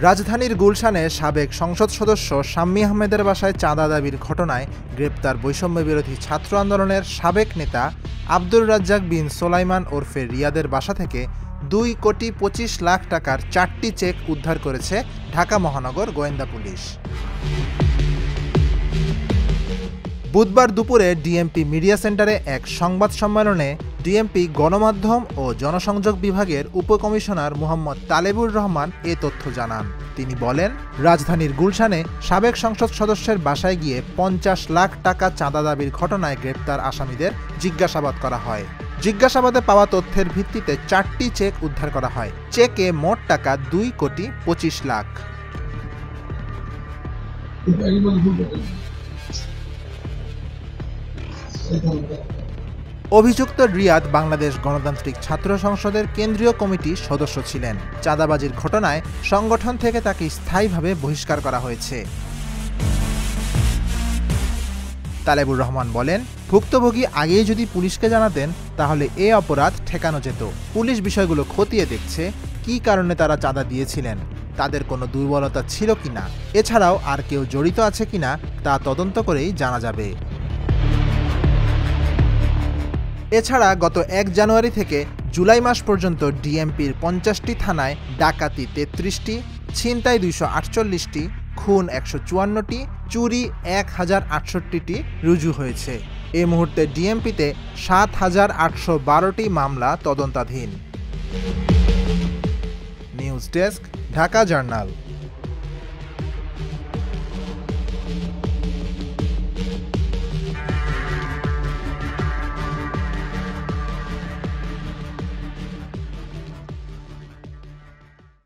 রাজধানীর গুলশানে সাবেক সংসদ সদস্য শাম্মী আহমেদের বাসায় চাঁদা দাবির ঘটনায় গ্রেপ্তার বৈষম্য বিরোধী ছাত্র আন্দোলনের সাবেক নেতা আব্দুর রাজ্জাক বিন সোলাইমান ওরফে রিয়াদের বাসা থেকে 2,25,00,000 টাকার 4টি চেক উদ্ধার করেছে ঢাকা মহানগর গোয়েন্দা পুলিশ। বুধবার দুপুরে ডিএমপি মিডিয়া সেন্টারে এক সংবাদ সম্মেলনে ডিএমপি গণমাধ্যম ও জনসংযোগ বিভাগের উপকমিশনার মোহাম্মদ তালেবুর রহমান এ তথ্য জানান। তিনি বলেন, রাজধানীর গুলশানে সাবেক সংসদ সদস্যের বাসায় গিয়ে 50 লাখ টাকা চাঁদা দাবির ঘটনায় গ্রেপ্তার আসামিদের জিজ্ঞাসাবাদ করা হয়। জিজ্ঞাসাবাদে পাওয়া তথ্যের ভিত্তিতে 4টি চেক উদ্ধার করা হয়। চেকে মোট টাকা 2,25,00,000। অভিযুক্ত রিয়াদ বাংলাদেশ গণতান্ত্রিক ছাত্র সংসদের কেন্দ্রীয় কমিটির সদস্য ছিলেন। চাঁদাবাজির ঘটনায় সংগঠন থেকে তাকে স্থায়ীভাবে বহিষ্কার করা হয়েছে। তালেবুর রহমান বলেন, ভুক্তভোগী আগেই যদি পুলিশকে জানাতেন তাহলে এ অপরাধ ঠেকানো যেত। পুলিশ বিষয়গুলো খতিয়ে দেখছে, কী কারণে তারা চাঁদা দিয়েছিলেন, তাদের কোনো দুর্বলতা ছিল কিনা, এছাড়াও আর কেউ জড়িত আছে কিনা তা তদন্ত করেই জানা যাবে। এছাড়া গত 1 জানুয়ারি থেকে জুলাই মাস পর্যন্ত ডিএমপির 50টি থানায় ডাকাতি 33টি, ছিনতাই 248টি, খুন 154টি, চুরি 1068টি রুজু হয়েছে। এ মুহূর্তে ডিএমপিতে 7,812টি মামলা তদন্তাধীন। News desk, Dhaka journal.